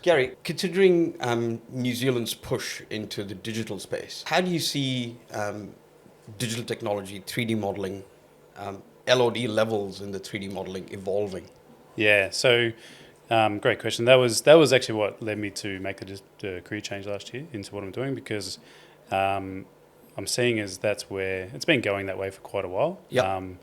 Gary, considering New Zealand's push into the digital space, how do you see digital technology, 3D modeling, LOD levels in the 3D modeling evolving? Yeah, so great question. That was actually what led me to make the career change last year into what I'm doing, because I'm seeing as that's where it's been going that way for quite a while. Yep.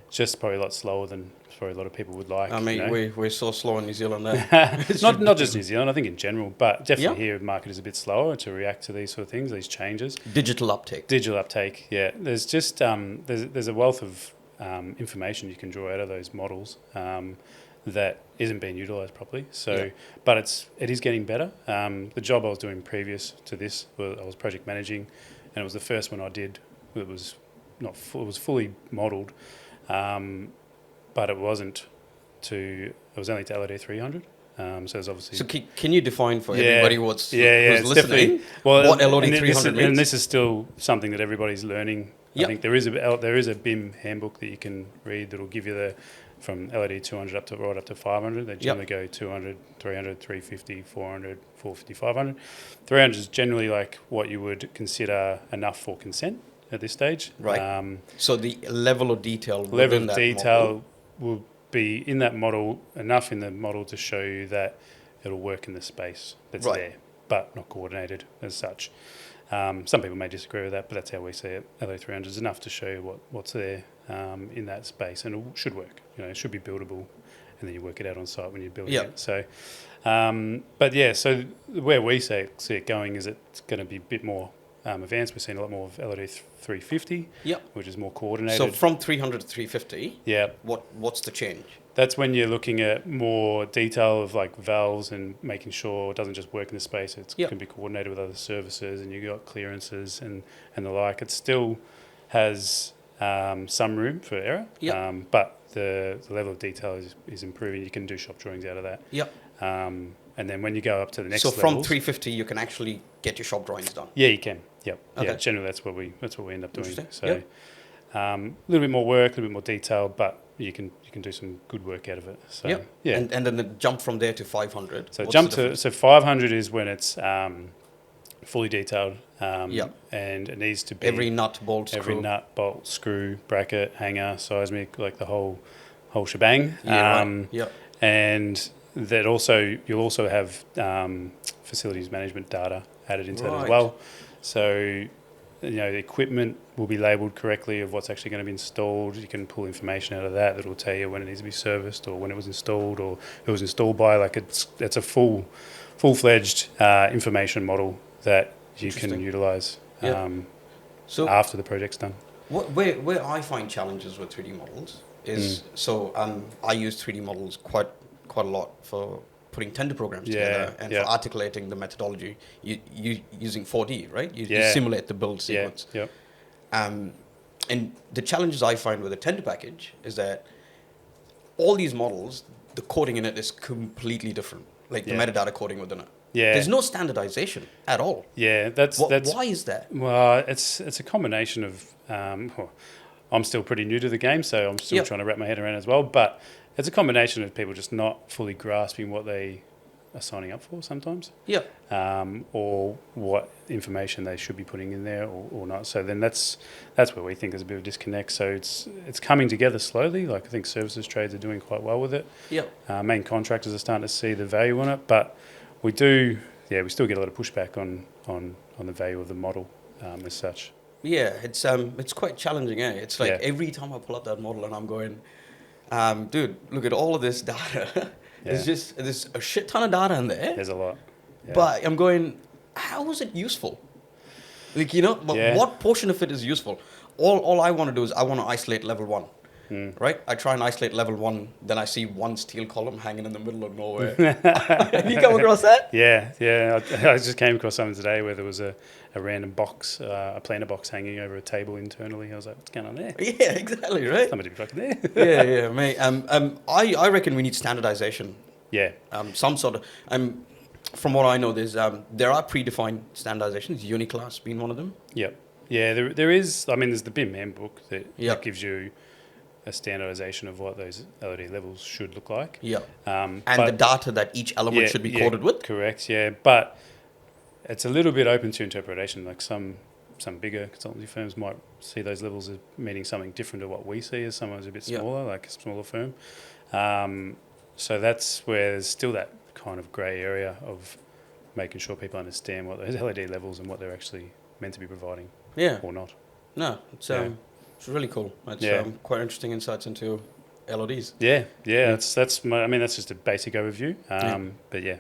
Just probably a lot slower than probably a lot of people would like. I mean, you know? we're so slow in New Zealand there. not just New Zealand, I think in general, but definitely Yeah. here the market is a bit slower to react to these sort of things, these changes. Digital uptake. Digital uptake, yeah. There's just there's a wealth of information you can draw out of those models that isn't being utilised properly. So, but it is getting better. The job I was doing previous to this, I was project managing, and it was the first one I did. It was it was fully modelled, but it wasn't to. It was only to LOD 300. So there's obviously. So can you define for everybody who's listening what LOD 300 means? And this is still something that everybody's learning. Yep. I think there is a BIM handbook that you can read that'll give you from LOD 200 up to 500. They generally go 200, 300, 350, 400, 450, 500. 300 is generally like what you would consider enough for consent at this stage. Right. So the level of detail will be in that model, enough in the model to show you that it'll work in the space that's there, but not coordinated as such. Some people may disagree with that, but that's how we see it. LO 300 is enough to show you what's there in that space, and it should work. It should be buildable, and then you work it out on site when you're building it. So, so where we see it going is it's going to be a bit more advanced. We're seeing a lot more of LOD 350, which is more coordinated. So from 300 to 350, what's the change? That's when you're looking at more detail of like valves and making sure it doesn't just work in the space. It can be coordinated with other services, and you've got clearances and the like. It still has some room for error, but the level of detail is improving. You can do shop drawings out of that. And then when you go up to the next levels, from 350 you can actually get your shop drawings done. Yeah, you can. Yep. Okay. Yeah, generally that's what we end up doing. So a little bit more work, a little bit more detail, but you can do some good work out of it. So and then the jump from there to 500. So 500 is when it's fully detailed. And it needs to be every nut, bolt, screw, bracket, hanger, seismic, like the whole shebang. And that you'll also have facilities management data added into that as well. So the equipment will be labelled correctly of what's actually going to be installed. You can pull information out of that will tell you when it needs to be serviced, or when it was installed, or who it was installed by. Like it's a full-fledged information model that you can utilise after the project's done. Where I find challenges with 3D models is I use 3D models quite a lot for putting tender programs together and for articulating the methodology. You using 4D, right? You simulate the build sequence. And the challenges I find with a tender package is that all these models, the coding in it is completely different. Like the metadata coding within it. There's no standardization at all. That's why is that? Well, it's a combination of I'm still pretty new to the game, so I'm still trying to wrap my head around it as well, but it's a combination of people just not fully grasping what they are signing up for sometimes. Or what information they should be putting in there or not. So then that's where we think there's a bit of a disconnect. So it's coming together slowly. Like I think services trades are doing quite well with it. Main contractors are starting to see the value on it, but we still get a lot of pushback on the value of the model as such. It's quite challenging, It's like every time I pull up that model and I'm going, dude, look at all of this data. There's a shit ton of data in there. There's a lot. But I'm going, how is it useful? Like, what portion of it is useful? All I want to do is I want to isolate level 1. Right? I try and isolate level 1, then I see one steel column hanging in the middle of nowhere. Have you come across that? Yeah. I just came across something today where there was a random box, a planer box hanging over a table internally. I was like, what's going on there? Yeah, exactly, right? Somebody be fucking there. Mate. I reckon we need standardization. Some sort of... from what I know, there are predefined standardizations, Uniclass being one of them. Yeah, there is. I mean, there's the BIM handbook that gives you a standardization of what those LED levels should look like. Yeah. And the data that each element should be coded with. Correct. Yeah, but it's a little bit open to interpretation. Like some bigger consultancy firms might see those levels as meaning something different to what we see as someone who's a bit smaller, like a smaller firm. So that's where there's still that kind of grey area of making sure people understand what those LED levels and what they're actually meant to be providing, or not. No, it's really cool. It's quite interesting insights into LODs. That's just a basic overview. But yeah,